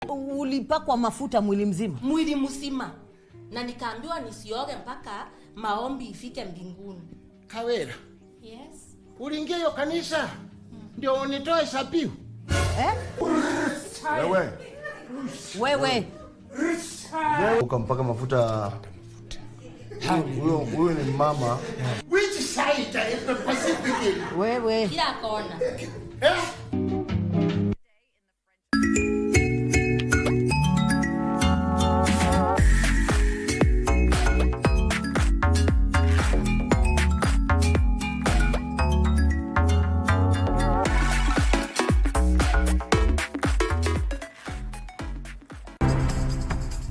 Ulipakwa mafuta mwili mzima? Mwili mzima. Na nikaambiwa nisioge mpaka maombi ifike mbinguni. Kawera. Yes. Uliingia hiyo kanisa? Ndio unitoe sabiu. Wewe. Ukampaka mafuta. Huyo ni mama. Which side in the Pacific? Wewe. Kila kona.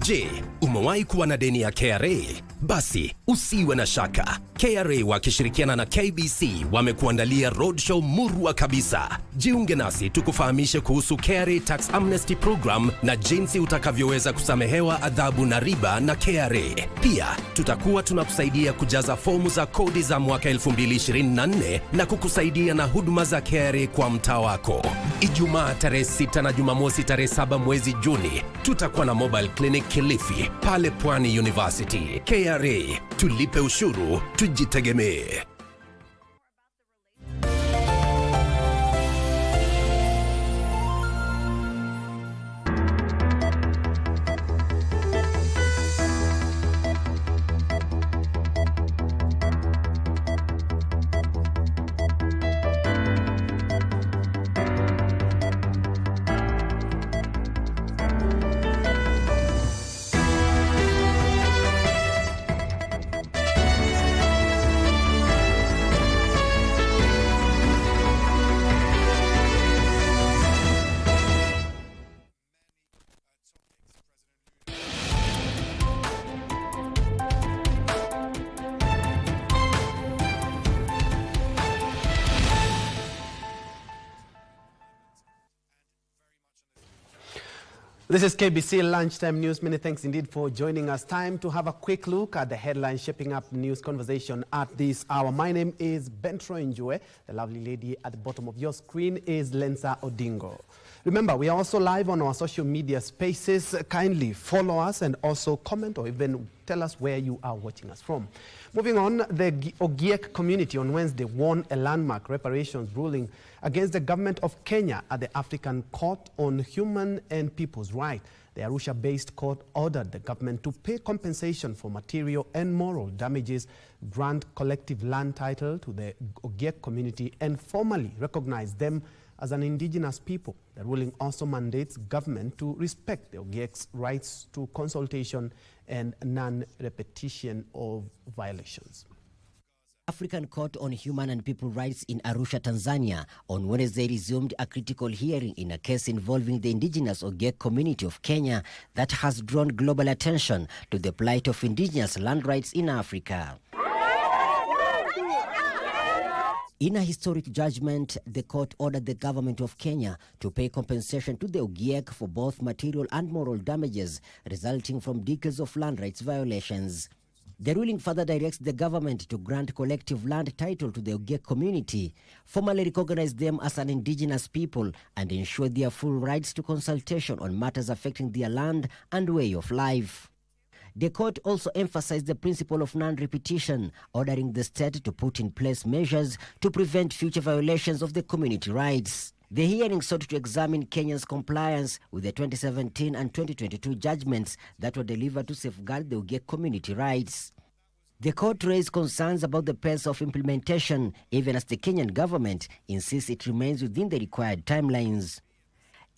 Je, umewahi kuwa na deni ya KRA? Basi usiwe na shaka. KRA wakishirikiana na KBC wamekuandalia roadshow murwa kabisa. Jiunge nasi tukufahamishe kuhusu KRA Tax Amnesty Program na jinsi utakavyoweza kusamehewa adhabu na riba na KRA. Pia tutakuwa tunakusaidia kujaza fomu za kodi za mwaka 2024 na kukusaidia na huduma za KRA kwa mtaa wako. Ijumaa tarehe 6 na Jumamosi tarehe 7 mwezi Juni tutakuwa na mobile clinic Kilifi pale Pwani University. KRA, tulipe ushuru, tujitegemee. This is KBC Lunchtime News. Many thanks indeed for joining us. Time to have a quick look at the headlines shaping up news conversation at this hour. My name is Njue. The lovely lady at the bottom of your screen is Lensa Odingo. Remember, we are also live on our social media spaces. Kindly follow us and also comment or even tell us where you are watching us from. Moving on, the Ogiek community on Wednesday won a landmark reparations ruling against the government of Kenya at the African Court on Human and People's Rights. The Arusha-based court ordered the government to pay compensation for material and moral damages, grant collective land title to the Ogiek community, and formally recognize them as an indigenous people. The ruling also mandates government to respect the Ogiek's rights to consultation and non-repetition of violations. African Court on Human and People Rights in Arusha, Tanzania, on Wednesday resumed a critical hearing in a case involving the indigenous Ogiek community of Kenya that has drawn global attention to the plight of indigenous land rights in Africa. In a historic judgment, the court ordered the government of Kenya to pay compensation to the Ogiek for both material and moral damages resulting from decades of land rights violations. The ruling further directs the government to grant collective land title to the Ogiek community, formally recognize them as an indigenous people, and ensure their full rights to consultation on matters affecting their land and way of life. The court also emphasized the principle of non-repetition, ordering the state to put in place measures to prevent future violations of the community rights. The hearing sought to examine Kenya's compliance with the 2017 and 2022 judgments that were delivered to safeguard the Ogiek community rights. The court raised concerns about the pace of implementation, even as the Kenyan government insists it remains within the required timelines.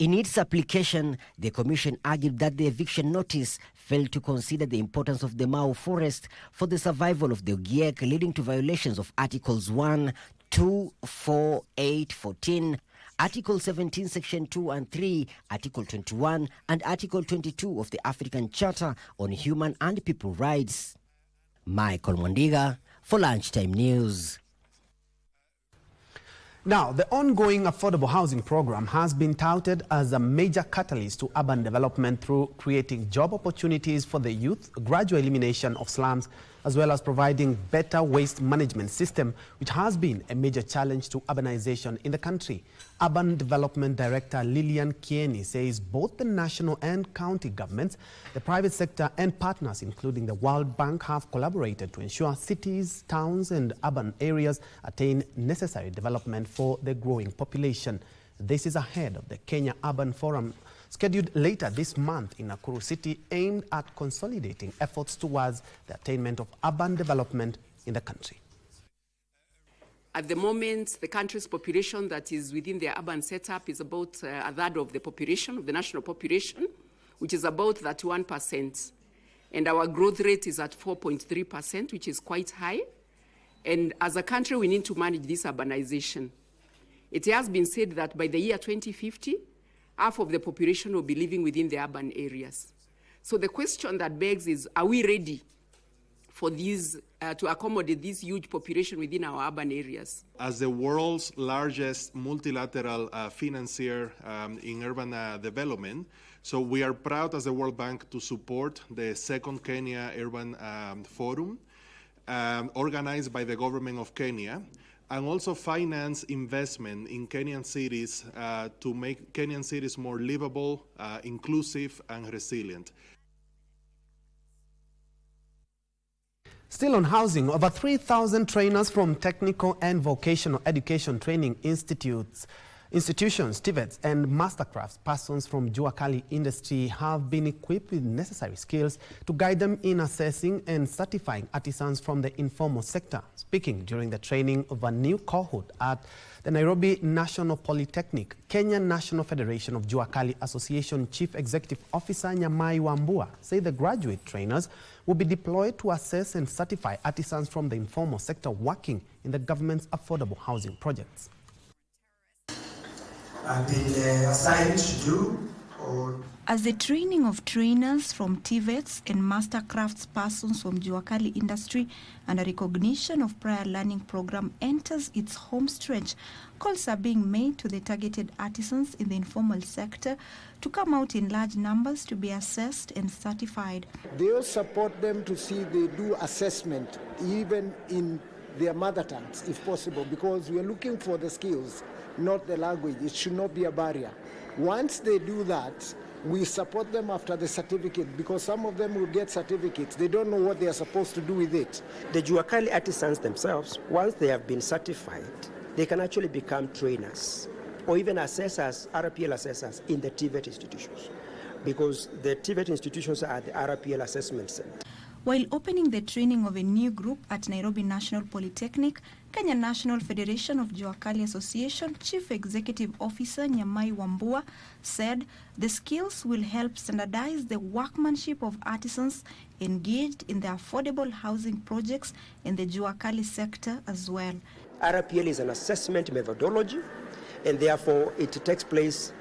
In its application, the Commission argued that the eviction notice failed to consider the importance of the Mau forest for the survival of the Ogiek, leading to violations of Articles 1, 2, 4, 8, 14, Article 17, Section 2 and 3, Article 21, and Article 22 of the African Charter on Human and People Rights. Michael Mwandiga for Lunchtime News. Now, the ongoing affordable housing program has been touted as a major catalyst to urban development through creating job opportunities for the youth, gradual elimination of slums, as well as providing better waste management system, which has been a major challenge to urbanization in the country. Urban Development Director Lillian Kieni says both the national and county governments, the private sector and partners, including the World Bank, have collaborated to ensure cities, towns and urban areas attain necessary development for the growing population. This is ahead of the Kenya Urban Forum scheduled later this month in Nakuru City, aimed at consolidating efforts towards the attainment of urban development in the country. At the moment, the country's population that is within the urban setup is about a third of the population, of the national population, which is about 31%. And our growth rate is at 4.3%, which is quite high. And as a country, we need to manage this urbanization. It has been said that by the year 2050, half of the population will be living within the urban areas. So the question that begs is, are we ready for these, to accommodate this huge population within our urban areas? As the world's largest multilateral financier in urban development, so we are proud as the World Bank to support the second Kenya Urban Forum organized by the government of Kenya, and also finance investment in Kenyan cities to make Kenyan cities more livable, inclusive, and resilient. Still on housing, over 3,000 trainers from technical and vocational education training institutions, TVETs, and mastercrafts persons from Njue Kali industry have been equipped with necessary skills to guide them in assessing and certifying artisans from the informal sector. Speaking during the training of a new cohort at the Nairobi National Polytechnic, Kenya National Federation of Njue Kali Association Chief Executive Officer Njue said the graduate trainers will be deployed to assess and certify artisans from the informal sector working in the government's affordable housing projects. I've been assigned to do. As the training of trainers from TVETs and mastercrafts persons from Njue Kali industry and a recognition of prior learning program enters its home stretch, calls are being made to the targeted artisans in the informal sector to come out in large numbers to be assessed and certified. They'll support them to see they do assessment even in their mother tongues if possible, because we're looking for the skills, not the language. It should not be a barrier. Once they do that, we support them after the certificate, because some of them will get certificates. They don't know what they are supposed to do with it. The Njue Kali artisans themselves, once they have been certified, they can actually become trainers or even assessors, RPL assessors in the TVET institutions, because the TVET institutions are the RPL assessment center. While opening the training of a new group at Nairobi National Polytechnic, Kenya National Federation of Njue Kali Association Chief Executive Officer Njue said the skills will help standardize the workmanship of artisans engaged in the affordable housing projects in the Njue Kali sector as well. RPL is an assessment methodology, and therefore it takes place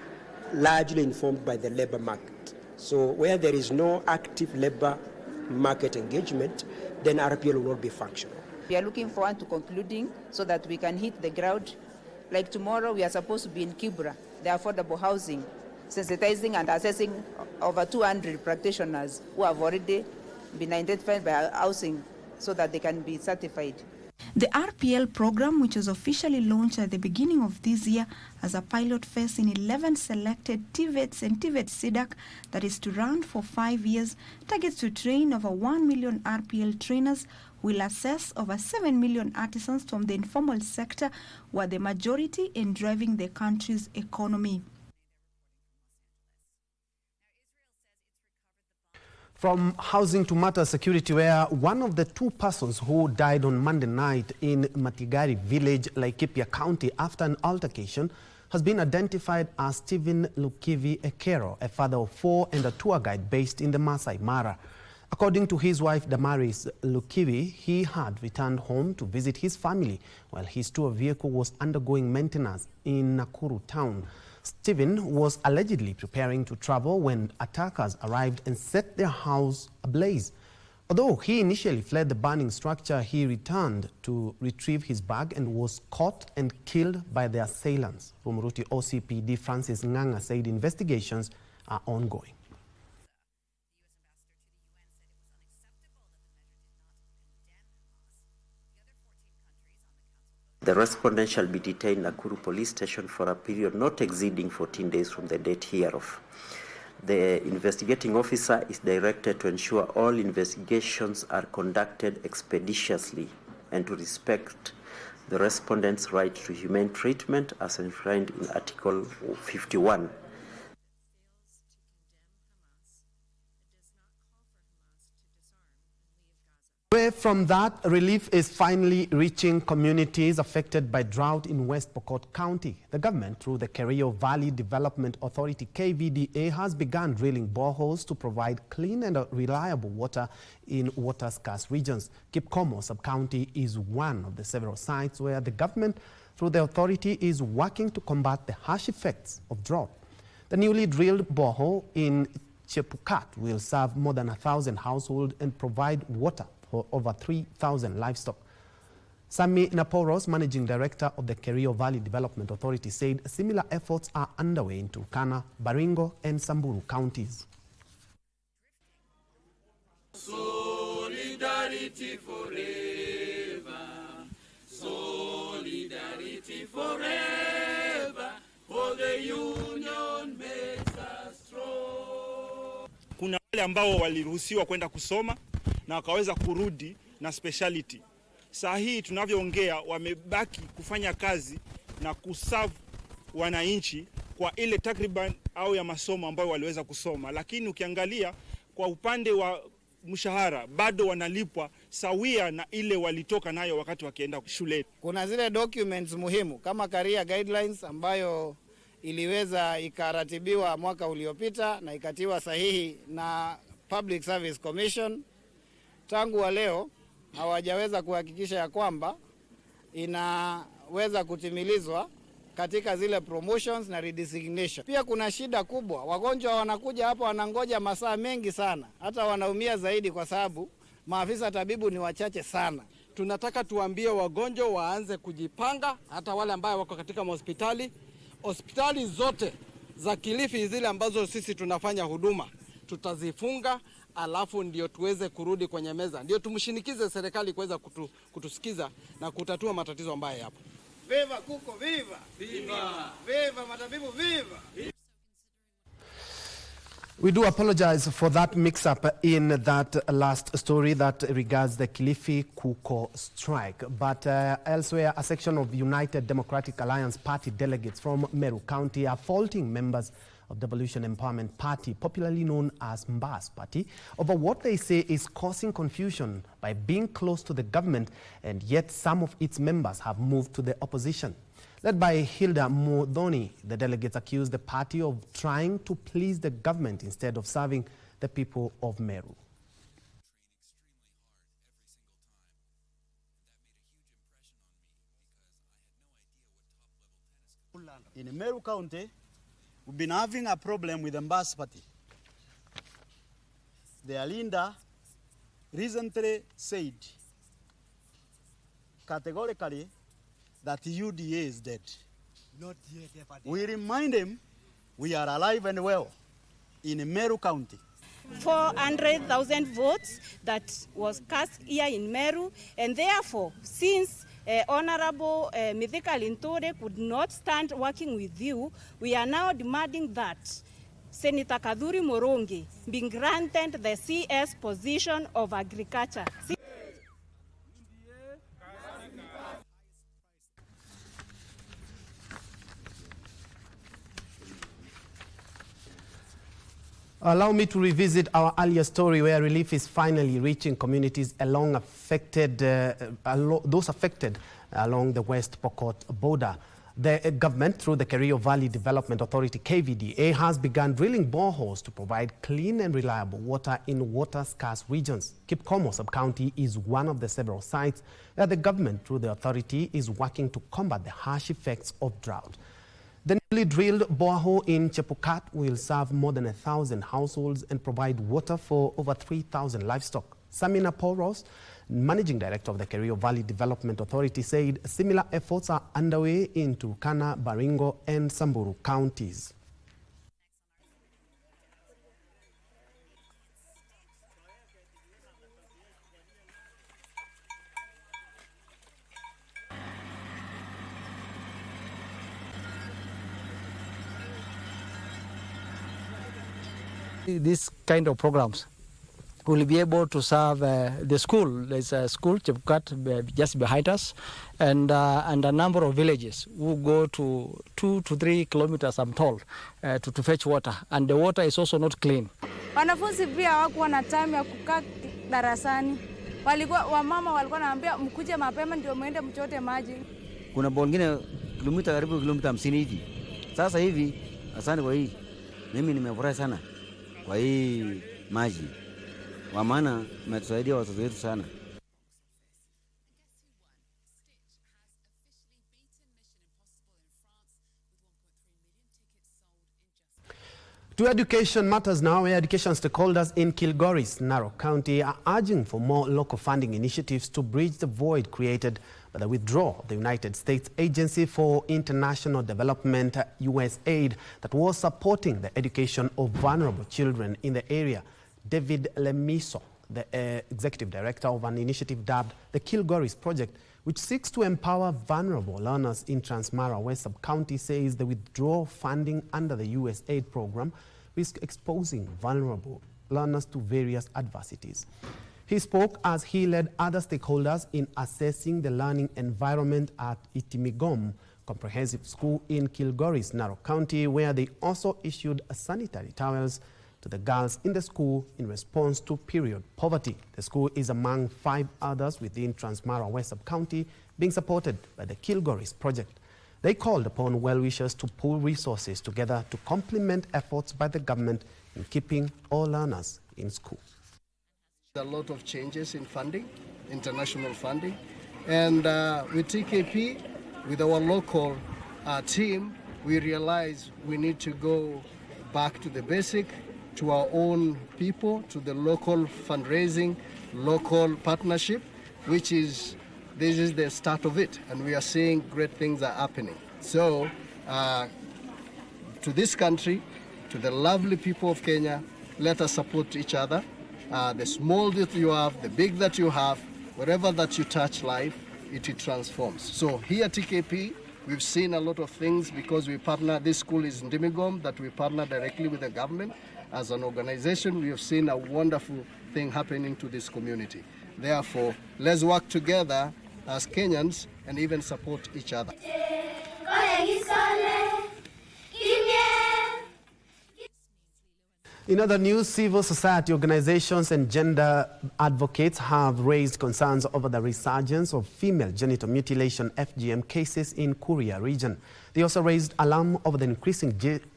largely informed by the labor market. So where there is no active labor market engagement, then RPL will not be functional. We are looking forward to concluding so that we can hit the ground. Like tomorrow, we are supposed to be in Kibra, the affordable housing, sensitizing and assessing over 200 practitioners who have already been identified by housing so that they can be certified. The RPL program, which was officially launched at the beginning of this year as a pilot phase in 11 selected TVETs and TVET SIDAC that is to run for 5 years, targets to train over 1 million RPL trainers, will assess over 7 million artisans from the informal sector, who are the majority in driving the country's economy. From housing to matter security, where one of the two persons who died on Monday night in Matigari village, Laikipia County, after an altercation has been identified as Stephen Lukivi Ekero, a father of 4 and a tour guide based in the Masai Mara. According to his wife Damaris Lukivi, he had returned home to visit his family while his tour vehicle was undergoing maintenance in Nakuru town. Stephen was allegedly preparing to travel when attackers arrived and set their house ablaze. Although he initially fled the burning structure, he returned to retrieve his bag and was caught and killed by the assailants. Rumuruti OCPD Francis Nganga said investigations are ongoing. The respondent shall be detained in Nakuru Police Station for a period not exceeding 14 days from the date hereof. The investigating officer is directed to ensure all investigations are conducted expeditiously and to respect the respondent's right to humane treatment as enshrined in Article 51. Away from that, relief is finally reaching communities affected by drought in West Pokot County. The government, through the Kerio Valley Development Authority (KVDA), has begun drilling boreholes to provide clean and reliable water in water-scarce regions. Kipkomo Sub-County is one of the several sites where the government, through the authority, is working to combat the harsh effects of drought. The newly drilled borehole in Chepukat will serve more than 1,000 households and provide water for over 3,000 livestock. Sami Naporos, Managing Director of the Kerio Valley Development Authority, said similar efforts are underway in Turkana, Baringo and Samburu counties. Solidarity forever, solidarity forever, for the union makes us strong. Kuna wale ambao waliruhusiwa kwenda kusoma na wakaweza kurudi na speciality. Saa hii tunavyoongea wamebaki kufanya kazi na kuserve wananchi kwa ile takriban au ya masomo ambayo waliweza kusoma, lakini ukiangalia kwa upande wa mshahara bado wanalipwa sawia na ile walitoka nayo wakati wakienda shule. Kuna zile documents muhimu kama career guidelines ambayo iliweza ikaratibiwa mwaka uliopita na ikatiwa sahihi na Public Service Commission. Tangu wa leo hawajaweza kuhakikisha ya kwamba inaweza kutimilizwa katika zile promotions na redesignation. Pia kuna shida kubwa, wagonjwa wanakuja hapa wanangoja masaa mengi sana, hata wanaumia zaidi kwa sababu maafisa tabibu ni wachache sana. Tunataka tuambie wagonjwa waanze kujipanga, hata wale ambao wako katika hospitali zote za Kilifi zile ambazo sisi tunafanya huduma tutazifunga, alafu ndio tuweze kurudi kwenye meza, ndio tumshinikize serikali kuweza kutusikiza na kutatua matatizo ambayo yapo. Viva kuko, viva! Viva! Viva matabibu, viva! We do apologize for that mix-up in that last story that regards the Kilifi Kuko strike. But elsewhere, a section of United Democratic Alliance Party delegates from Meru County are faulting members of Devolution Empowerment Party, popularly known as Mbas Party, over what they say is causing confusion by being close to the government, and yet some of its members have moved to the opposition. Led by Hilda Modoni, the delegates accused the party of trying to please the government instead of serving the people of Meru. In Meru County, we've been having a problem with the Mbas Party. Their leader recently said categorically that UDA is dead. Not yet, we remind him we are alive and well in Meru County. 400,000 votes that was cast here in Meru, and therefore, since Honorable Mithika Lintore could not stand working with you, we are now demanding that Senator Kadhuri Morongi be granted the CS position of agriculture. Allow me to revisit our earlier story where relief is finally reaching communities along those affected along the West Pokot border. The government, through the Kerio Valley Development Authority (KVDA), has begun drilling boreholes to provide clean and reliable water in water-scarce regions. Kipkomo Sub-County is one of the several sites where the government, through the authority, is working to combat the harsh effects of drought. The newly drilled borehole in Chepukat will serve more than 1,000 households and provide water for over 3,000 livestock. Samina Poros, Managing Director of the Kerio Valley Development Authority, said similar efforts are underway in Turkana, Baringo and Samburu counties. This kind of programs will be able to serve the school. There's a school, Chepkat, just behind us, and a number of villages who go to 2 to 3 kilometers, I'm told, to fetch water. And the water is also not clean. Wanafunzi pia hawakuwa na time ya kukaa darasani. Wamama walikuwa naambia mkuje mapema ndio muende mchote maji. Kuna bongine kilomita karibu kilomita 50 hivi. Sasa hivi, asante kwa hii. Mimi nimefurahi sana kwa hii maji. Kwa maana umetusaidia watoto wetu sana. To education matters now, where education stakeholders in Kilgoris, Narok County, are urging for more local funding initiatives to bridge the void created by the withdrawal of the United States Agency for International Development, USAID, that was supporting the education of vulnerable children in the area. David Lemiso, the executive director of an initiative dubbed the Kilgoris Project, which seeks to empower vulnerable learners in Transmara West Sub-County, says the withdrawal funding under the USAID program risks exposing vulnerable learners to various adversities. He spoke as he led other stakeholders in assessing the learning environment at Itimigom Comprehensive School in Kilgoris, Narok County, where they also issued sanitary towels to the girls in the school in response to period poverty. The school is among 5 others within Transmara West Sub-County being supported by the Kilgoris Project. They called upon well-wishers to pool resources together to complement efforts by the government in keeping all learners in school. A lot of changes in funding, international funding, and with TKP, with our local team, we realize we need to go back to the basic, to our own people, to the local fundraising, local partnership, this is the start of it, and we are seeing great things are happening. So, to this country, to the lovely people of Kenya, let us support each other. The small that you have, the big that you have, wherever that you touch life, it transforms. So here at TKP, we've seen a lot of things because we partner, this school is in Dimigom, that we partner directly with the government. As an organization, we have seen a wonderful thing happening to this community. Therefore, let's work together as Kenyans and even support each other. In other news, civil society organizations and gender advocates have raised concerns over the resurgence of female genital mutilation (FGM) cases in Kuria region. They also raised alarm over the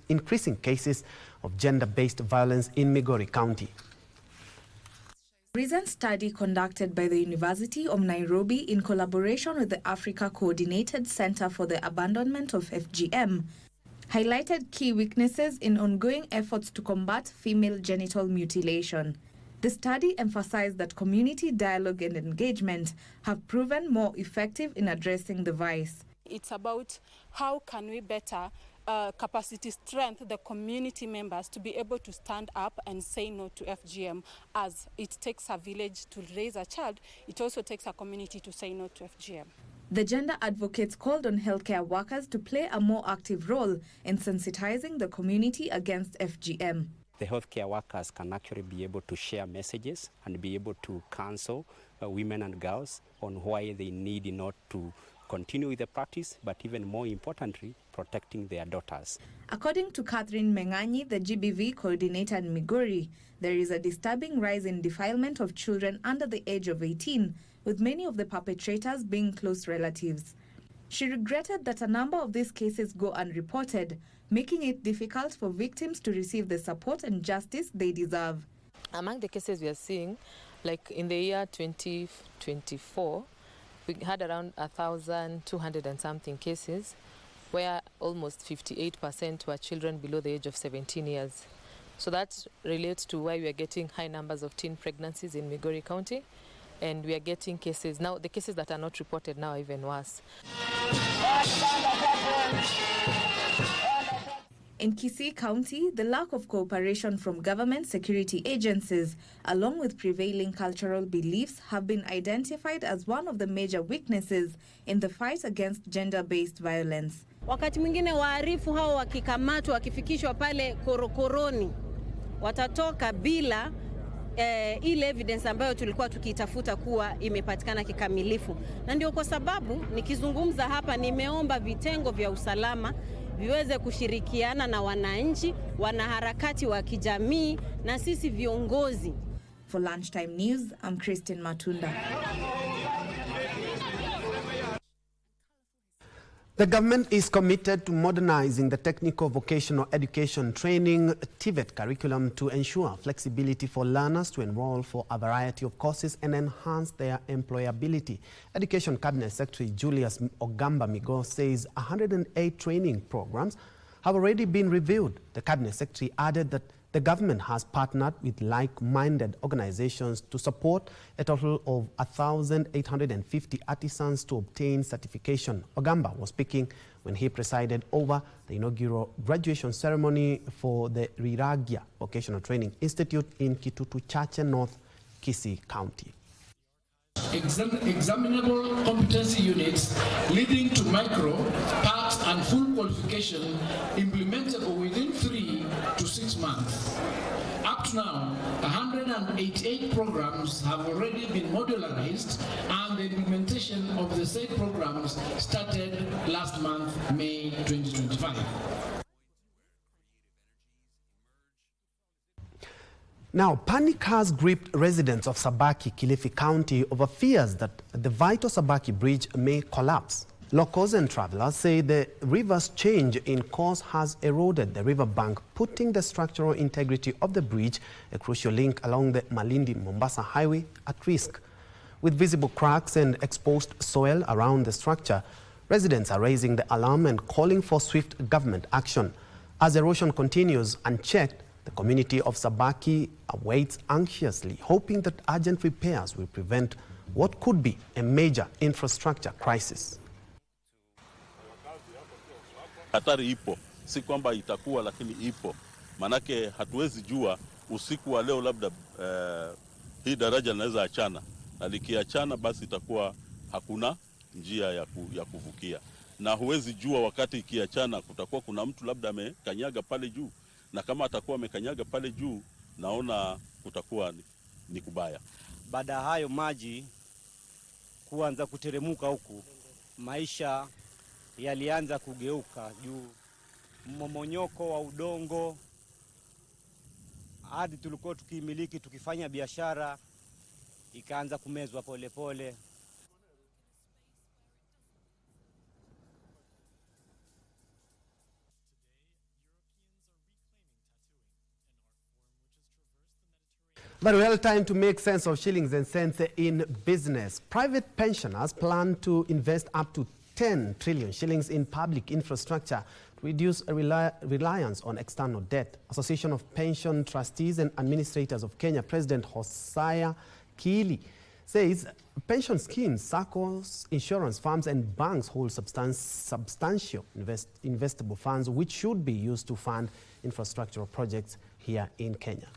increasing cases of gender-based violence in Migori County. A recent study conducted by the University of Nairobi in collaboration with the Africa Coordinated Center for the Abandonment of FGM highlighted key weaknesses in ongoing efforts to combat female genital mutilation. The study emphasized that community dialogue and engagement have proven more effective in addressing the vice. It's about how can we better capacity strength the community members to be able to stand up and say no to FGM. As it takes a village to raise a child, it also takes a community to say no to FGM. The gender advocates called on healthcare workers to play a more active role in sensitizing the community against FGM. The healthcare workers can actually be able to share messages and be able to counsel women and girls on why they need not to continue with the practice, but even more importantly, protecting their daughters. According to Catherine Menganyi, the GBV coordinator in Migori, there is a disturbing rise in defilement of children under the age of 18, with many of the perpetrators being close relatives. She regretted that a number of these cases go unreported, making it difficult for victims to receive the support and justice they deserve. Among the cases we are seeing, like in the year 2024, we had around 1,200 and something cases, where almost 58% were children below the age of 17 years. So that relates to why we are getting high numbers of teen pregnancies in Migori County, and we are getting cases now, the cases that are not reported now are even worse. In Kisii County, the lack of cooperation from government security agencies, along with prevailing cultural beliefs, have been identified as one of the major weaknesses in the fight against gender-based violence. Wakati mwingine waarifu hao wakikamatwa wakifikishwa pale korokoroni, watatoka bila ile evidence ambayo tulikuwa tukitafuta kuwa imepatikana kikamilifu. Na ndio kwa sababu nikizungumza hapa nimeomba vitengo vya usalama viweze kushirikiana na wananchi, wanaharakati wa kijamii na sisi viongozi. For Lunchtime News, I'm Christine Matunda. The government is committed to modernizing the technical vocational education training TVET curriculum to ensure flexibility for learners to enroll for a variety of courses and enhance their employability. Education Cabinet Secretary Julius Ogamba Migo says 108 training programs have already been reviewed. The Cabinet Secretary added that the government has partnered with like-minded organizations to support a total of 1,850 artisans to obtain certification. Ogamba was speaking when he presided over the inaugural graduation ceremony for the Riragia Vocational Training Institute in Kitutu Chache, North Kisii County. Examinable competency units leading to micro, part and full qualification implementable within 3 to 6 months. Up to now, 188 programs have already been modularized and the implementation of the said programs started last month, May 2025. Now, panic has gripped residents of Sabaki, Kilifi County over fears that the vital Sabaki Bridge may collapse. Locals and travelers say the river's change in course has eroded the riverbank, putting the structural integrity of the bridge, a crucial link along the Malindi-Mombasa highway, at risk. With visible cracks and exposed soil around the structure, residents are raising the alarm and calling for swift government action. As erosion continues unchecked, the community of Sabaki awaits anxiously, hoping that urgent repairs will prevent what could be a major infrastructure crisis. Hatari ipo, si kwamba itakuwa, lakini ipo. Manake hatuwezi jua usiku wa leo labda hii daraja linaweza achana, na likiachana basi itakuwa hakuna njia ya kuvukia. Na huwezi jua wakati ikiachana kutakuwa kuna mtu labda amekanyaga pale juu, na kama atakuwa amekanyaga pale juu, naona kutakuwa ni kubaya. Baada hayo maji kuanza kuteremuka huku, maisha yalianza kugeuka juu, mmomonyoko wa udongo, hadi tulikuwa tukimiliki tukifanya biashara ikaanza kumezwa pole pole. Very well, time to make sense of shillings and cents in business. Private pensioners plan to invest up to 10 trillion shillings in public infrastructure to reduce reliance on external debt. Association of Pension Trustees and Administrators of Kenya President Hosea Kiili says pension schemes, SACCOs, insurance firms and banks hold substantial investable funds which should be used to fund infrastructural projects here in Kenya.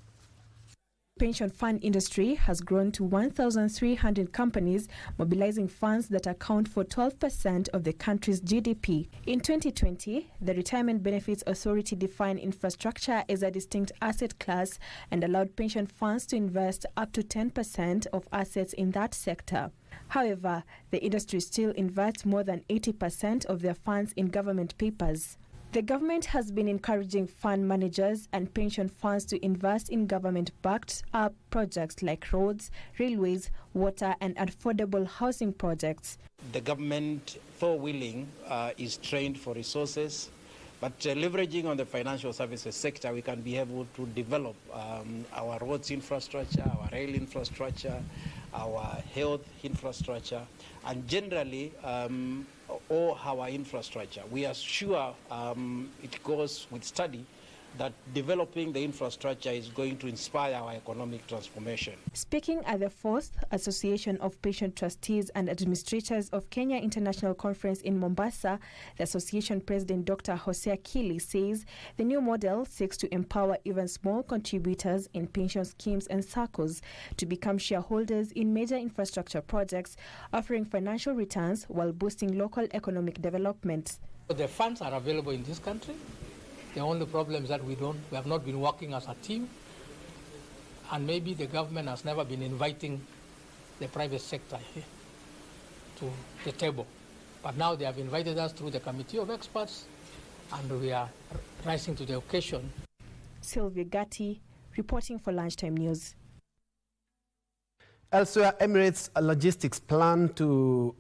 Pension fund industry has grown to 1,300 companies, mobilizing funds that account for 12% of the country's GDP. In 2020, the Retirement Benefits Authority defined infrastructure as a distinct asset class and allowed pension funds to invest up to 10% of assets in that sector. However, the industry still invests more than 80% of their funds in government papers. The government has been encouraging fund managers and pension funds to invest in government-backed projects like roads, railways, water and affordable housing projects. The government, though willing, is trained for resources, but leveraging on the financial services sector, we can be able to develop our roads infrastructure, our rail infrastructure, our health infrastructure, and generally all our infrastructure. We are sure it goes with study that developing the infrastructure is going to inspire our economic transformation. Speaking at the 4th Association of Pension Trustees and Administrators of Kenya International Conference in Mombasa, the association president Dr. Hosea Kiili says the new model seeks to empower even small contributors in pension schemes and SACCOs to become shareholders in major infrastructure projects, offering financial returns while boosting local economic development. The funds are available in this country. The only problem is that we have not been working as a team and maybe the government has never been inviting the private sector to the table. But now they have invited us through the committee of experts, and we are rising to the occasion. Sylvia Gatti, reporting for Lunchtime News. Elsewhere, Emirates Logistics plans to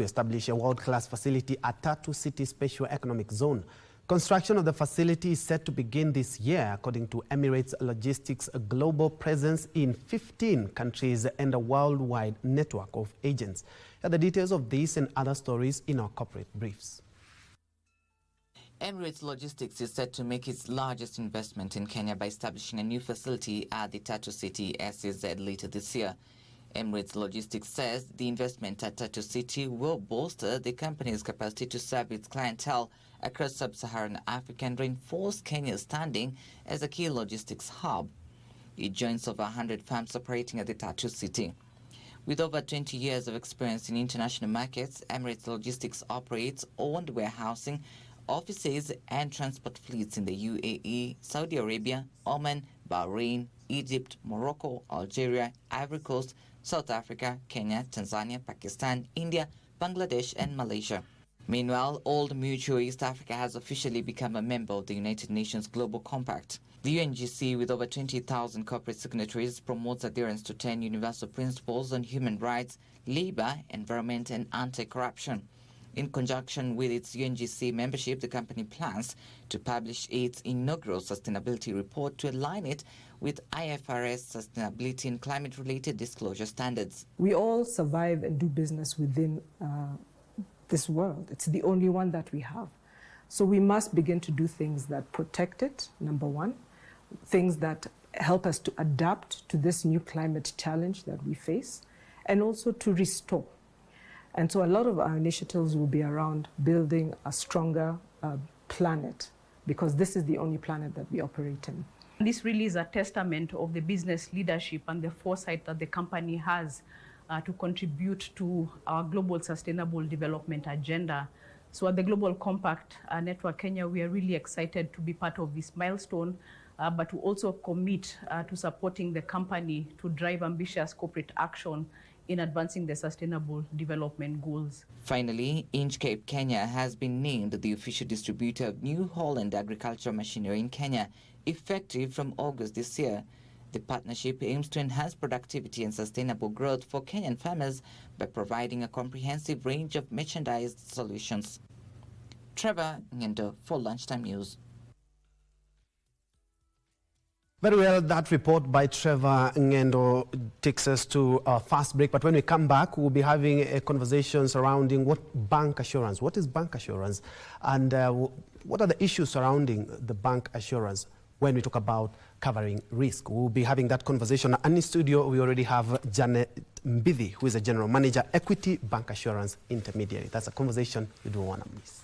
establish a world-class facility at Tatu City Special Economic Zone. Construction of the facility is set to begin this year, according to Emirates Logistics' global presence in 15 countries and a worldwide network of agents. Here are the details of this and other stories in our corporate briefs. Emirates Logistics is set to make its largest investment in Kenya by establishing a new facility at the Tatu City SEZ later this year. Emirates Logistics says the investment at Tatu City will bolster the company's capacity to serve its clientele across sub-Saharan Africa and reinforce Kenya's standing as a key logistics hub. It joins over 100 firms operating at the Tatu City. With over 20 years of experience in international markets, Emirates Logistics operates owned warehousing, offices and transport fleets in the UAE, Saudi Arabia, Oman, Bahrain, Egypt, Morocco, Algeria, Ivory Coast, South Africa, Kenya, Tanzania, Pakistan, India, Bangladesh and Malaysia. Meanwhile, Old Mutual East Africa has officially become a member of the United Nations Global Compact. The UNGC, with over 20,000 corporate signatories, promotes adherence to 10 universal principles on human rights, labor, environment and anti-corruption. In conjunction with its UNGC membership, the company plans to publish its inaugural sustainability report to align it with IFRS sustainability and climate-related disclosure standards. We all survive and do business within this world. It's the only one that we have. So we must begin to do things that protect it, number one, things that help us to adapt to this new climate challenge that we face, and also to restore. And so a lot of our initiatives will be around building a stronger planet, because this is the only planet that we operate in. This really is a testament of the business leadership and the foresight that the company has to contribute to our global sustainable development agenda. So at the Global Compact Network Kenya, we are really excited to be part of this milestone, but to also commit to supporting the company to drive ambitious corporate action in advancing the sustainable development goals. Finally, Inchcape Kenya has been named the official distributor of New Holland agricultural machinery in Kenya, effective from August this year. The partnership aims to enhance productivity and sustainable growth for Kenyan farmers by providing a comprehensive range of merchandised solutions. Trevor Ngendo for Lunchtime News. Very well, that report by Trevor Ngendo takes us to our first break. But when we come back, we'll be having a conversation surrounding what is bank assurance, and what are the issues surrounding the bank assurance when we talk about covering risk. We'll be having that conversation. And in studio, we already have Janet Mbithi, who is a General Manager, Equity Bank Assurance Intermediary. That's a conversation you don't want to miss.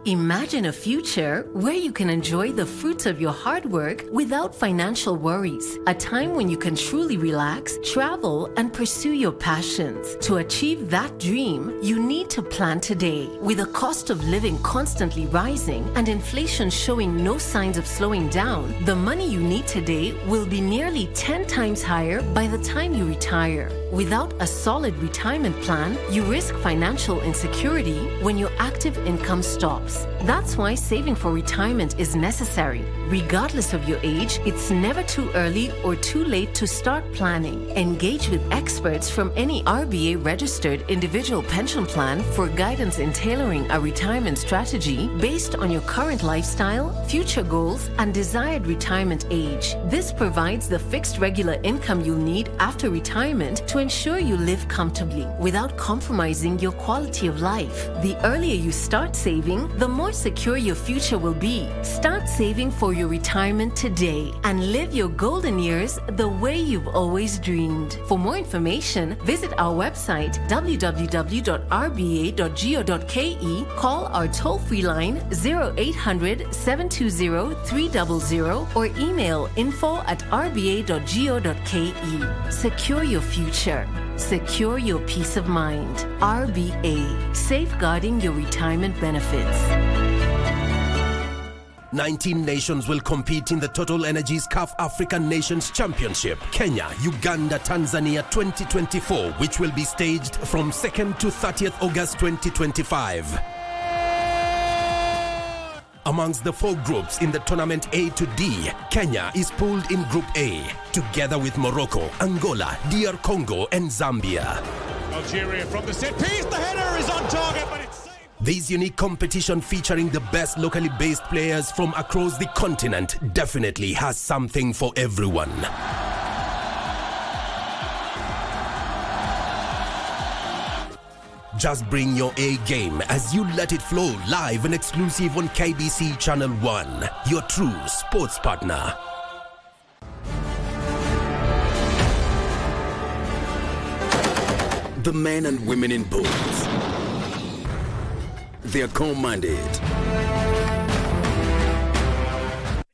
Imagine a future where you can enjoy the fruits of your hard work without financial worries. A time when you can truly relax, travel, and pursue your passions. To achieve that dream, you need to plan today. With the cost of living constantly rising and inflation showing no signs of slowing down, the money you need today will be nearly 10 times higher by the time you retire. Without a solid retirement plan, you risk financial insecurity when your active income stops. That's why saving for retirement is necessary. Regardless of your age, it's never too early or too late to start planning. Engage with experts from any RBA-registered individual pension plan for guidance in tailoring a retirement strategy based on your current lifestyle, future goals, and desired retirement age. This provides the fixed regular income you'll need after retirement to ensure you live comfortably without compromising your quality of life. The earlier you start saving, the more secure your future will be. Start saving for your retirement today and live your golden years the way you've always dreamed. For more information, visit our website www.rba.go.ke, call our toll-free line 0800 720 300 or email info@rba.go.ke. Secure your future. Secure your peace of mind. RBA, safeguarding your retirement benefits. 19 nations will compete in the Total Energies CAF African Nations Championship, Kenya, Uganda, Tanzania 2024, which will be staged from 2nd to 30th August 2025. Amongst the 4 groups in the tournament A to D, Kenya is pooled in Group A, together with Morocco, Angola, DR Congo and Zambia. Algeria from the set piece, the header is on target, but it's... This unique competition featuring the best locally based players from across the continent definitely has something for everyone. Just bring your A game as you let it flow live and exclusive on KBC Channel 1, your true sports partner. The men and women in boots. They are commanded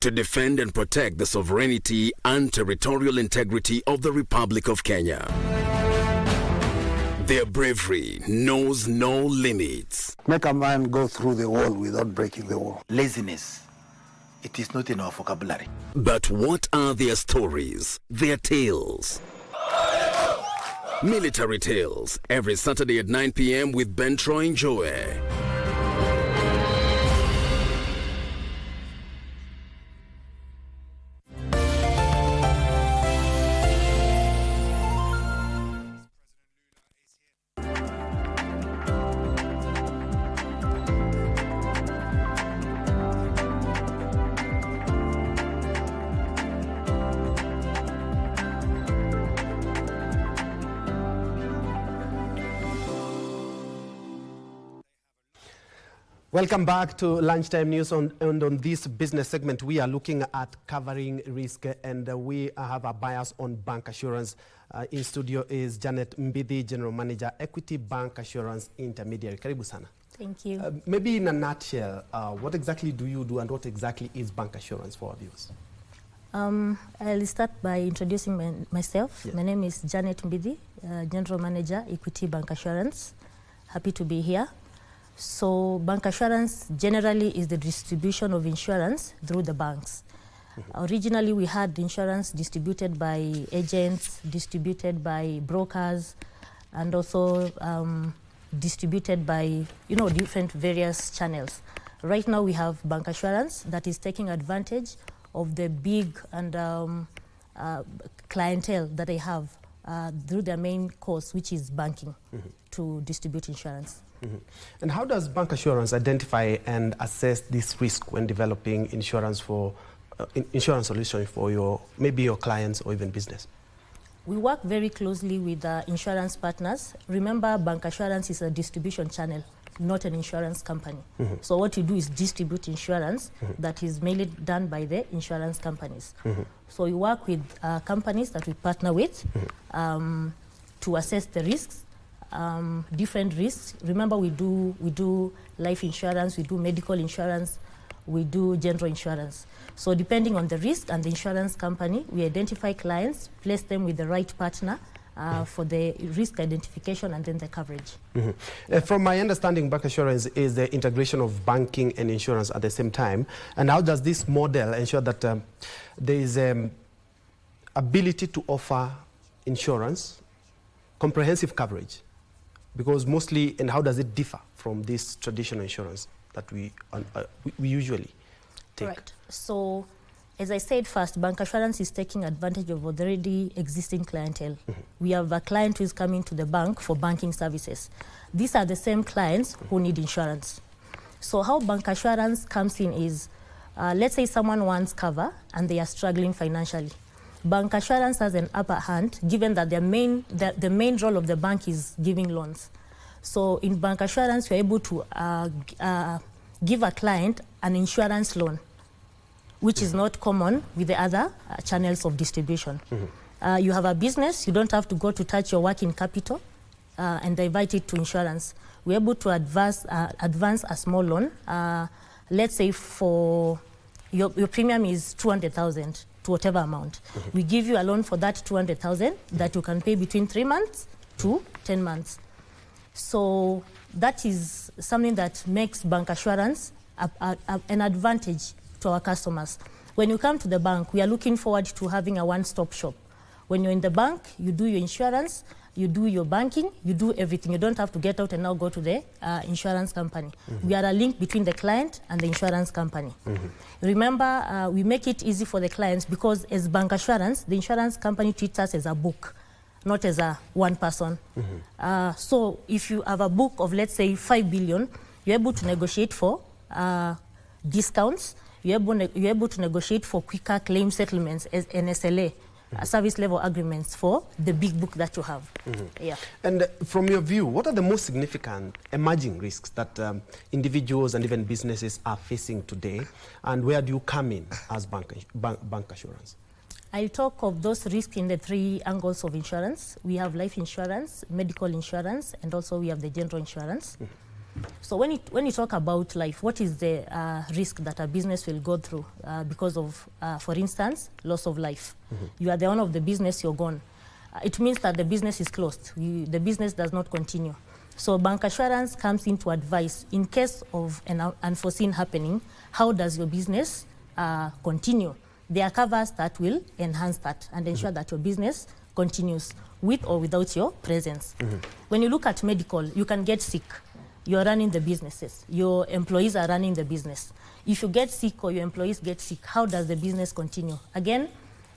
to defend and protect the sovereignty and territorial integrity of the Republic of Kenya. Their bravery knows no limits. Make a man go through the wall without breaking the wall. Laziness, it is not in our vocabulary. But what are their stories, their tales? Military Tales, every Saturday at 9 p.m. with Njue. Welcome back to Lunchtime News. And on this business segment, we are looking at covering risk, and we have a bias on bank assurance. In studio is Janet Mbidi, General Manager, Equity Bank Assurance Intermediary. Karibu sana. Thank you. Maybe in a nutshell, what exactly do you do and what exactly is bank assurance for our viewers? I'll start by introducing myself. Yes. My name is Janet Mbidi, General Manager, Equity Bank Assurance. Happy to be here. So bank assurance generally is the distribution of insurance through the banks. Originally, we had insurance distributed by agents, distributed by brokers, and also distributed by, different various channels. Right now, we have bank assurance that is taking advantage of the big and clientele that they have through their main course, which is banking, to distribute insurance. And how does bank assurance identify and assess this risk when developing insurance for insurance solutions for maybe your clients or even business? We work very closely with insurance partners. Remember, bank assurance is a distribution channel, not an insurance company. So what you do is distribute insurance that is mainly done by the insurance companies. So we work with companies that we partner with to assess the risks. Different risks. Remember, we do life insurance, we do medical insurance, we do general insurance. So depending on the risk and the insurance company, we identify clients, place them with the right partner for the risk identification and then the coverage. From my understanding, bank assurance is the integration of banking and insurance at the same time. And how does this model ensure that there is ability to offer insurance, comprehensive coverage? Because mostly, and how does it differ from this traditional insurance that we usually take? Right. So, as I said first, bank assurance is taking advantage of already existing clientele. We have a client who is coming to the bank for banking services. These are the same clients who need insurance. So how bank assurance comes in is, let's say someone wants cover and they are struggling financially. bank assurance has an upper hand, given that the main role of the bank is giving loans. So in bank assurance, you're able to give a client an insurance loan, which is not common with the other channels of distribution. You have a business, you don't have to go to touch your working capital and divert it to insurance. We're able to advance a small loan. Let's say for your premium is 200,000 to whatever amount. We give you a loan for that 200,000 that you can pay between 3 months to 10 months. So that is something that makes bank assurance an advantage to our customers. When you come to the bank, we are looking forward to having a one-stop shop. When you're in the bank, you do your insurance, you do your banking, you do everything. You don't have to get out and now go to the insurance company. We are a link between the client and the insurance company. Remember, we make it easy for the clients because as bank assurance, the insurance company treats us as a book, not as a one person. So if you have a book of, let's say, 5 billion, you're able to negotiate for discounts, you're able to negotiate for quicker claim settlements as an SLA. Service level agreements for the big book that you have. Yeah. And from your view, what are the most significant emerging risks that individuals and even businesses are facing today, and where do you come in as bank assurance? I'll talk of those risks in the 3 angles of insurance. We have life insurance, medical insurance, and also we have the general insurance. So when you talk about life, what is the risk that a business will go through because of, for instance, loss of life? You are the owner of the business, you're gone. It means that the business is closed. The business does not continue. So bank assurance comes in to advise in case of an unforeseen happening, how does your business continue? There are covers that will enhance that and ensure that your business continues with or without your presence. When you look at medical, you can get sick. You're running the businesses. Your employees are running the business. If you get sick or your employees get sick, how does the business continue? Again,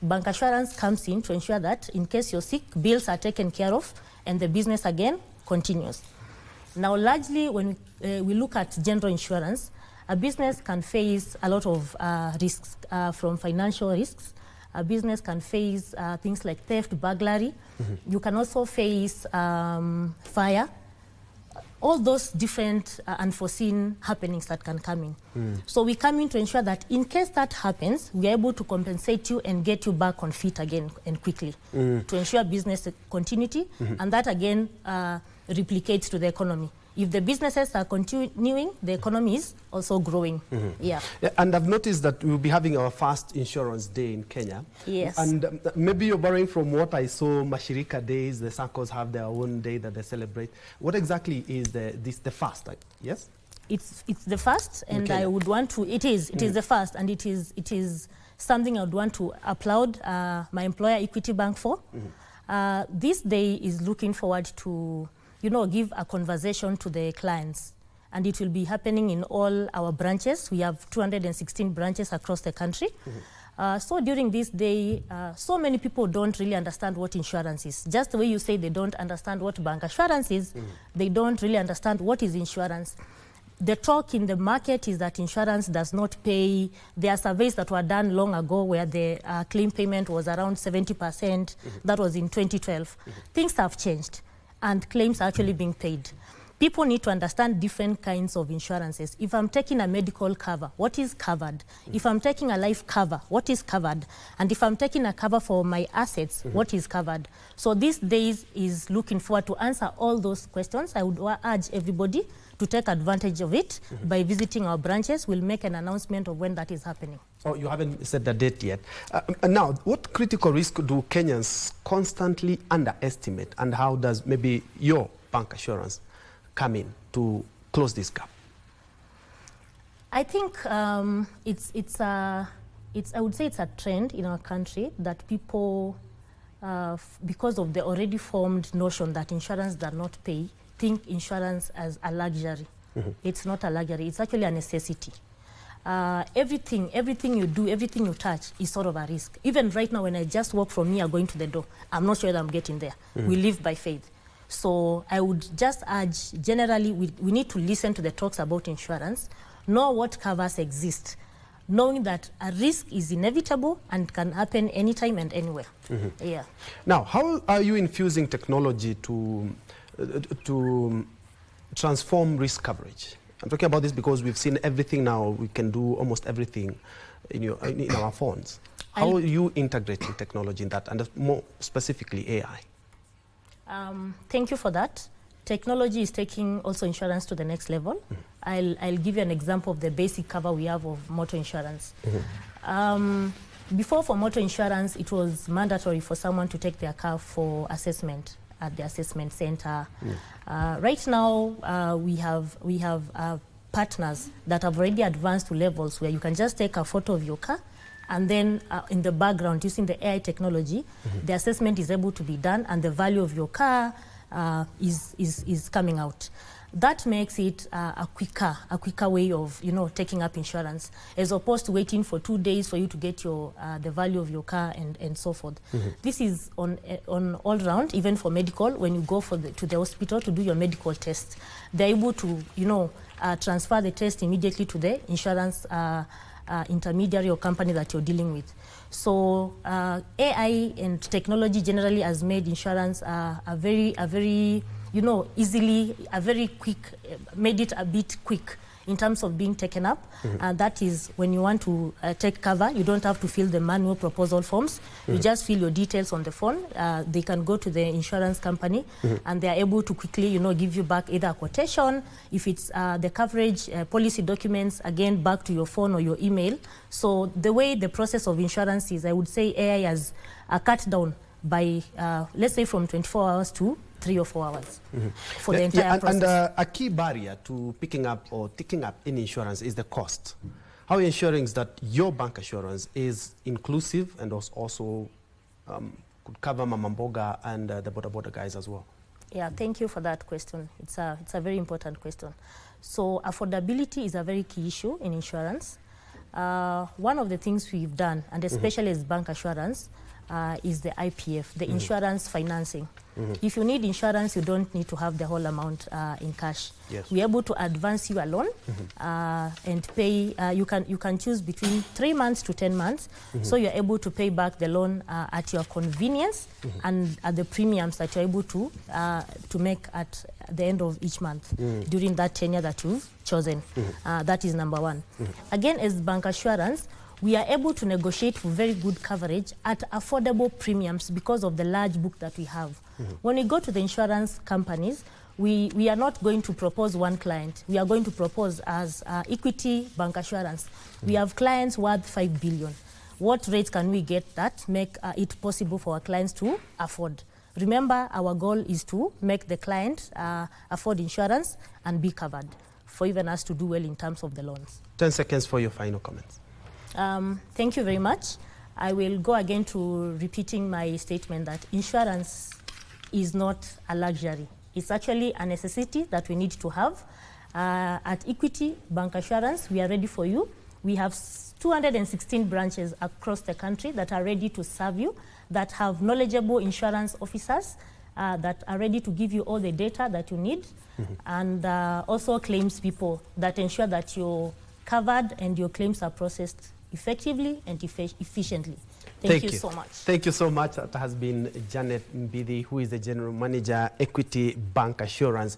bank assurance comes in to ensure that in case you're sick, bills are taken care of and the business again continues. Now, largely when we look at general insurance, a business can face a lot of risks from financial risks. A business can face things like theft, burglary. You can also face fire. All those different unforeseen happenings that can come in. So we come in to ensure that in case that happens, we are able to compensate you and get you back on feet again and quickly to ensure business continuity, and that again replicates to the economy. If the businesses are continuing, the economy is also growing. Yeah. And I've noticed that we'll be having our first insurance day in Kenya. Yes. And maybe you're borrowing from what I saw, Mashirika days, the circles have their own day that they celebrate. What exactly is the first? Yes? It's the first, and I would want to, it is the first, and it is something I would want to applaud my employer, Equity Bank, for. This day is looking forward to give a conversation to the clients. And it will be happening in all our branches. We have 216 branches across the country. So during this day, so many people don't really understand what insurance is. Just the way you say they don't understand what bank assurance is, they don't really understand what is insurance. The talk in the market is that insurance does not pay. There are surveys that were done long ago where the claim payment was around 70%. That was in 2012. Things have changed, and claims are actually being paid. People need to understand different kinds of insurances. If I'm taking a medical cover, what is covered? If I'm taking a life cover, what is covered? And if I'm taking a cover for my assets, what is covered? So these days is looking forward to answer all those questions. I would urge everybody to take advantage of it by visiting our branches. We'll make an announcement of when that is happening. Oh, you haven't said the date yet. Now, what critical risk do Kenyans constantly underestimate, and how does maybe your bank assurance come in to close this gap? I think I would say it's a trend in our country that people, because of the already formed notion that insurance does not pay, think insurance as a luxury. It's not a luxury, it's actually a necessity. Everything you do, everything you touch is sort of a risk. Even right now when I just walk from here going to the door, I'm not sure that I'm getting there. We live by faith. So I would just urge, generally, we need to listen to the talks about insurance, know what covers exist. knowing that a risk is inevitable and can happen anytime and anywhere. Yeah. Now, how are you infusing technology to transform risk coverage? I'm talking about this because we've seen everything now. We can do almost everything in our phones. How are you integrating technology in that, and more specifically AI? Thank you for that. Technology is taking also insurance to the next level. I'll give you an example of the basic cover we have of motor insurance. Before, for motor insurance, it was mandatory for someone to take their car for assessment at the assessment center. Right now, we have partners that have already advanced to levels where you can just take a photo of your car, and then in the background, using the AI technology, the assessment is able to be done, and the value of your car is coming out. That makes it a quicker way of taking up insurance, as opposed to waiting for 2 days for you to get your the value of your car and so forth. This is on all round, even for medical. When you go to the hospital to do your medical test, they're able to transfer the test immediately to the insurance intermediary or company that you're dealing with. So AI and technology generally has made insurance a very quick, made it a bit quick in terms of being taken up. That is, when you want to take cover, you don't have to fill the manual proposal forms. You just fill your details on the phone. They can go to the insurance company, and they are able to quickly, give you back either a quotation, if it's the coverage, policy documents, again, back to your phone or your email. So the way the process of insurance is, I would say AI has cut down by, let's say, from 24 hours to 3 or 4 hours for the entire process. And a key barrier to picking up or taking up in insurance is the cost. How are you ensuring that your bank assurance is inclusive and also could cover Mama Mboga and the border guys as well? Yeah, thank you for that question. It's a very important question. So affordability is a very key issue in insurance. One of the things we've done, and especially as bank assurance, is the IPF, the insurance financing. If you need insurance, you don't need to have the whole amount in cash. Yes. We're able to advance you a loan and pay. You can choose between 3 months to 10 months. So you're able to pay back the loan at your convenience and at the premiums that you're able to make at the end of each month during that tenure that you've chosen. That is number one. Again, as bank assurance, we are able to negotiate for very good coverage at affordable premiums because of the large book that we have. When we go to the insurance companies, we are not going to propose one client. We are going to propose as equity bank assurance. We have clients worth 5 billion. What rates can we get that make it possible for our clients to afford? Remember, our goal is to make the client afford insurance and be covered, for even us to do well in terms of the loans. 10 seconds for your final comments. Thank you very much. I will go again to repeating my statement that insurance is not a luxury. It's actually a necessity that we need to have. At Equity Bank Assurance, we are ready for you. We have 216 branches across the country that are ready to serve you, that have knowledgeable insurance officers that are ready to give you all the data that you need, and also claims people that ensure that you're covered and your claims are processed effectively and efficiently. Thank you so much. Thank you so much. That has been Janet Mbidi, who is the General Manager, Equity Bank Assurance.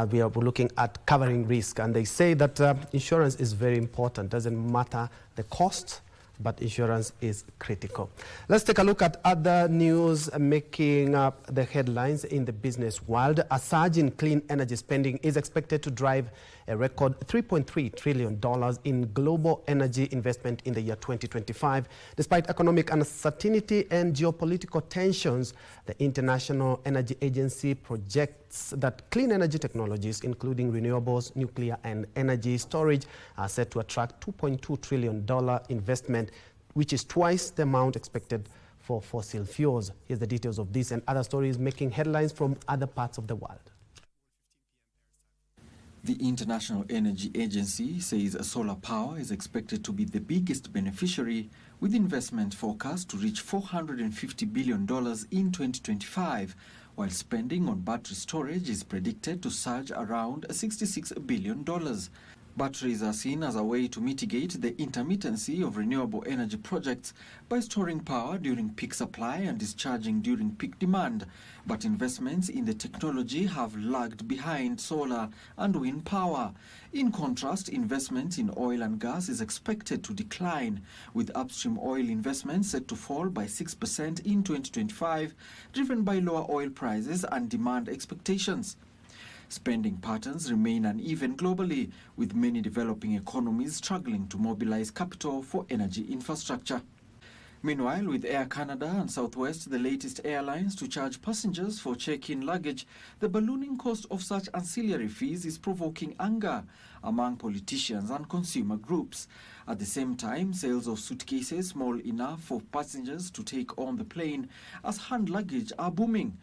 We are looking at covering risk, and they say that insurance is very important. Doesn't matter the cost, but insurance is critical. Let's take a look at other news making up the headlines in the business world. A surge in clean energy spending is expected to drive a record $3.3 trillion in global energy investment in the year 2025. Despite economic uncertainty and geopolitical tensions, the International Energy Agency projects that clean energy technologies, including renewables, nuclear, and energy storage, are set to attract $2.2 trillion investment, which is twice the amount expected for fossil fuels. Here's the details of this and other stories making headlines from other parts of the world. The International Energy Agency says solar power is expected to be the biggest beneficiary, with investment forecast to reach $450 billion in 2025, while spending on battery storage is predicted to surge around $66 billion. Batteries are seen as a way to mitigate the intermittency of renewable energy projects by storing power during peak supply and discharging during peak demand. But investments in the technology have lagged behind solar and wind power. In contrast, investment in oil and gas is expected to decline, with upstream oil investments set to fall by 6% in 2025, driven by lower oil prices and demand expectations. Spending patterns remain uneven globally, with many developing economies struggling to mobilize capital for energy infrastructure. Meanwhile, with Air Canada and Southwest, the latest airlines to charge passengers for check-in luggage, the ballooning cost of such ancillary fees is provoking anger among politicians and consumer groups. At the same time, sales of suitcases small enough for passengers to take on the plane as hand luggage are booming.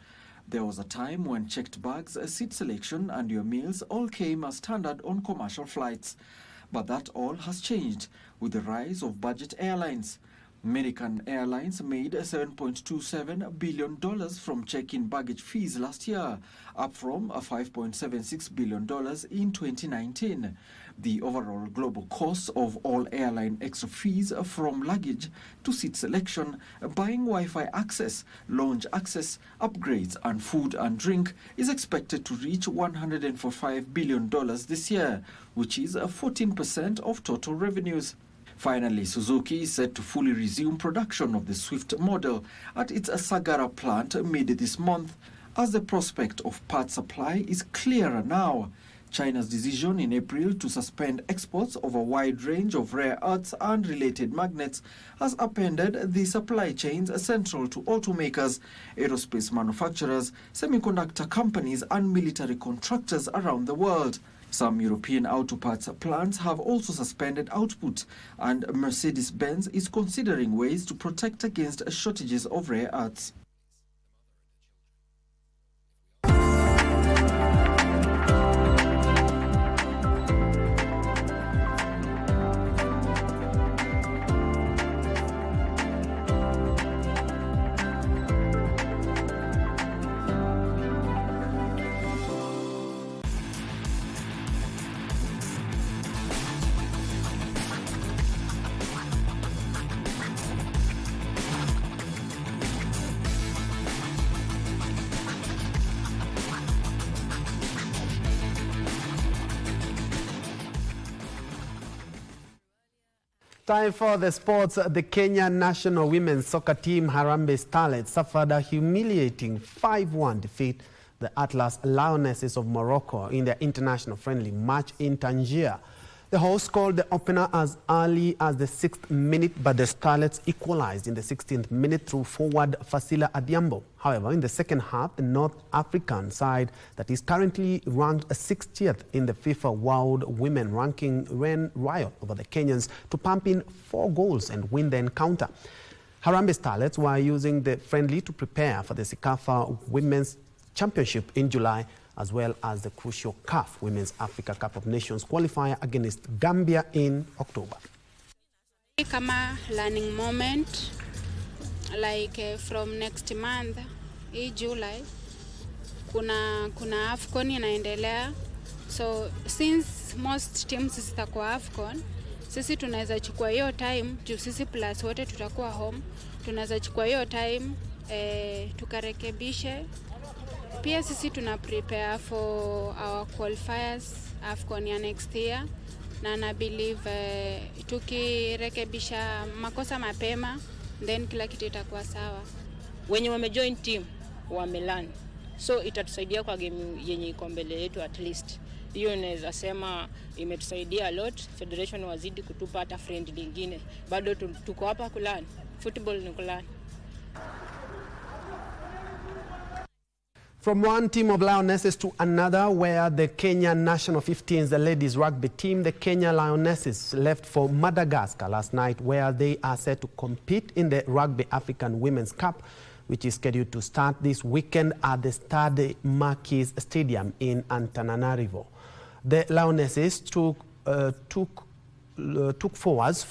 There was a time when checked bags, seat selection and your meals all came as standard on commercial flights. But that all has changed with the rise of budget airlines. American Airlines made $7.27 billion from check-in baggage fees last year, up from $5.76 billion in 2019. The overall global cost of all airline extra fees from luggage to seat selection, buying Wi-Fi access, lounge access, upgrades and food and drink is expected to reach $145 billion this year, which is 14% of total revenues. Finally, Suzuki is set to fully resume production of the Swift model at its Sagara plant mid this month, as the prospect of part supply is clearer now. China's decision in April to suspend exports of a wide range of rare earths and related magnets has upended the supply chains central to automakers, aerospace manufacturers, semiconductor companies and military contractors around the world. Some European auto parts plants have also suspended output, and Mercedes-Benz is considering ways to protect against shortages of rare earths. Time for the sports. The Kenya national women's soccer team Harambee Starlets suffered a humiliating 5-1 defeat the Atlas Lionesses of Morocco in their international friendly match in Tangier. The hosts scored the opener as early as the 6th minute, but the Starlets equalized in the 16th minute through forward Fasila Adiambo. However, in the second half, the North African side that is currently ranked 60th in the FIFA World Women ranking ran riot over the Kenyans to pump in 4 goals and win the encounter. Harambee Starlets were using the friendly to prepare for the Sikafa Women's Championship in July, as well as the crucial CAF Women's Africa Cup of Nations qualifier against Gambia in October. Kama learning moment, like from next month, July, kuna AFCON inaendelea. So since most teams zitakuwa AFCON, sisi tunaweza chukua hiyo time, juu sisi plus wote tutakuwa home, tunaweza chukua hiyo time tukarekebishe. Pia sisi tuna prepare for our qualifiers AFCON ya next year, na na believe tukirekebisha makosa mapema then kila kitu itakuwa sawa. Wenye wamejoin team wamelearn, so itatusaidia kwa game yenye iko mbele yetu. At least hiyo naweza sema imetusaidia a lot. Federation wazidi kutupa hata friend lingine, bado tuko hapa kulearn. Football ni kulearn. From one team of Lionesses to another, where the Kenya national 15s, the ladies rugby team, the Kenya Lionesses left for Madagascar last night, where they are set to compete in the Rugby African Women's Cup, which is scheduled to start this weekend at the Stade Marquis Stadium in Antananarivo. The Lionesses took forwards